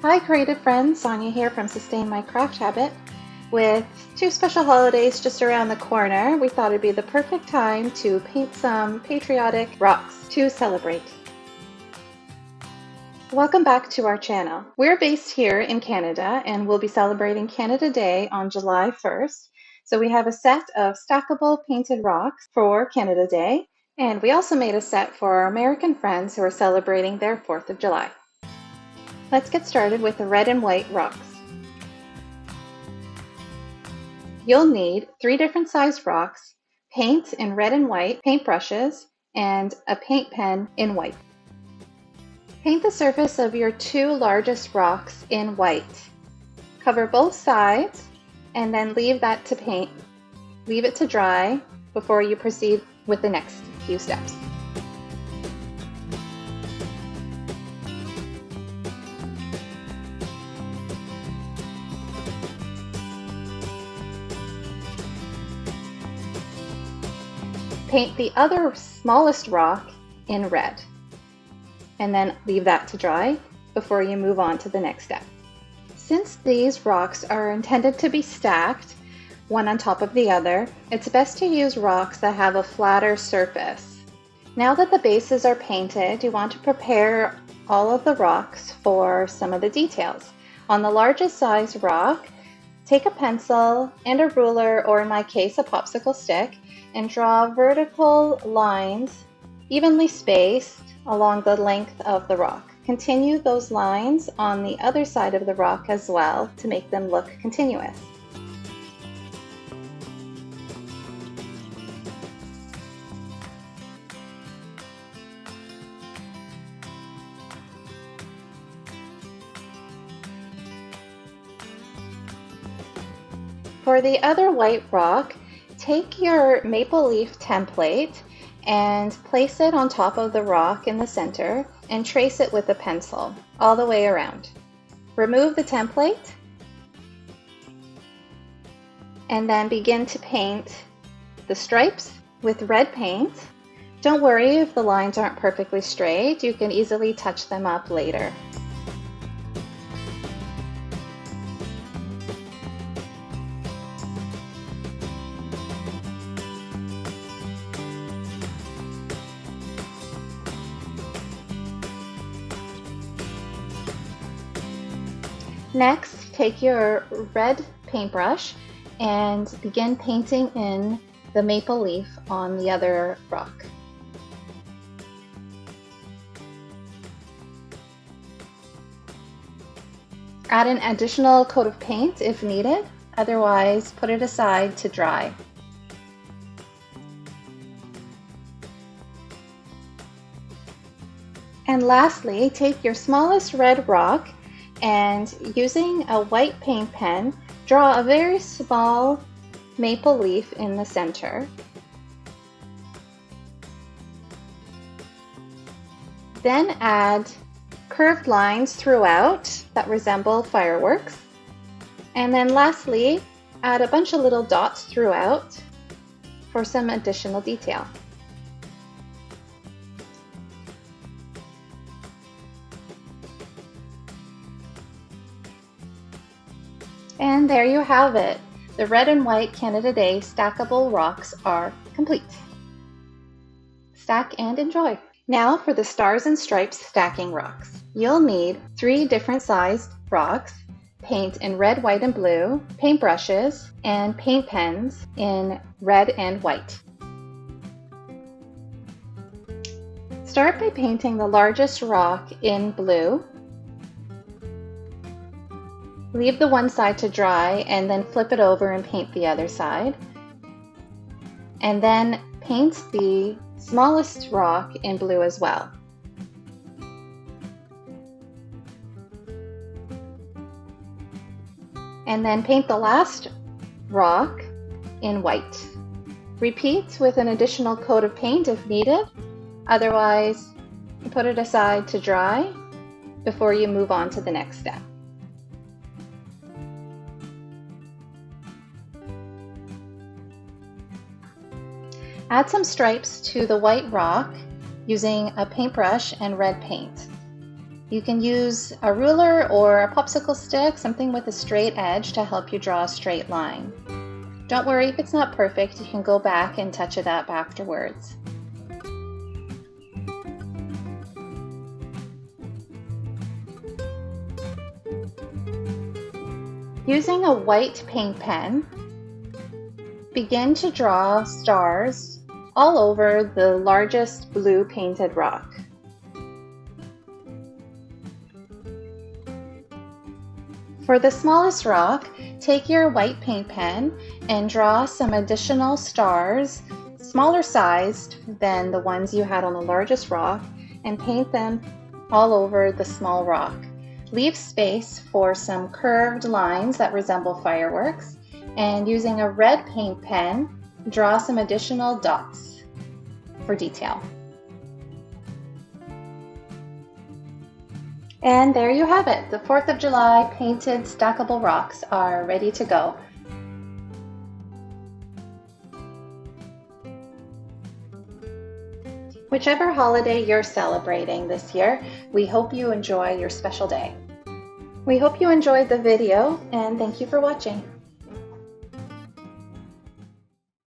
Hi creative friends, Sonia here from Sustain My Craft Habit. With two special holidays just around the corner, we thought it'd be the perfect time to paint some patriotic rocks to celebrate. Welcome back to our channel. We're based here in Canada and we'll be celebrating Canada Day on July 1st. So we have a set of stackable painted rocks for Canada Day, and we also made a set for our American friends who are celebrating their 4th of July. Let's get started with the red and white rocks. You'll need 3 different size rocks, paint in red and white, paintbrushes, and a paint pen in white. Paint the surface of your 2 largest rocks in white. Cover both sides and then leave that to paint. Leave it to dry before you proceed with the next few steps. Paint the other smallest rock in red and then leave that to dry before you move on to the next step. Since these rocks are intended to be stacked, one on top of the other, it's best to use rocks that have a flatter surface. Now that the bases are painted, you want to prepare all of the rocks for some of the details. On the largest size rock, take a pencil and a ruler, or in my case, a popsicle stick, and draw vertical lines evenly spaced along the length of the rock. Continue those lines on the other side of the rock as well to make them look continuous. For the other white rock, take your maple leaf template and place it on top of the rock in the center and trace it with a pencil all the way around. Remove the template and then begin to paint the stripes with red paint. Don't worry if the lines aren't perfectly straight, you can easily touch them up later. Next, take your red paintbrush and begin painting in the maple leaf on the other rock. Add an additional coat of paint if needed, otherwise put it aside to dry. And lastly, take your smallest red rock and using a white paint pen, draw a very small maple leaf in the center. Then add curved lines throughout that resemble fireworks. And then lastly, add a bunch of little dots throughout for some additional detail. And there you have it. The red and white Canada Day stackable rocks are complete. Stack and enjoy. Now for the stars and stripes stacking rocks. You'll need 3 different sized rocks, paint in red, white, and blue, paintbrushes, and paint pens in red and white. Start by painting the largest rock in blue. Leave the one side to dry and then flip it over and paint the other side. And then paint the smallest rock in blue as well. And then paint the last rock in white. Repeat with an additional coat of paint if needed. Otherwise, put it aside to dry before you move on to the next step. Add some stripes to the white rock using a paintbrush and red paint. You can use a ruler or a popsicle stick, something with a straight edge to help you draw a straight line. Don't worry if it's not perfect, you can go back and touch it up afterwards. Using a white paint pen, begin to draw stars all over the largest blue painted rock. For the smallest rock, take your white paint pen and draw some additional stars, smaller sized than the ones you had on the largest rock, and paint them all over the small rock. Leave space for some curved lines that resemble fireworks, and using a red paint pen, draw some additional dots for detail. And there you have it. The 4th of July painted stackable rocks are ready to go. Whichever holiday you're celebrating this year, we hope you enjoy your special day. We hope you enjoyed the video, and thank you for watching.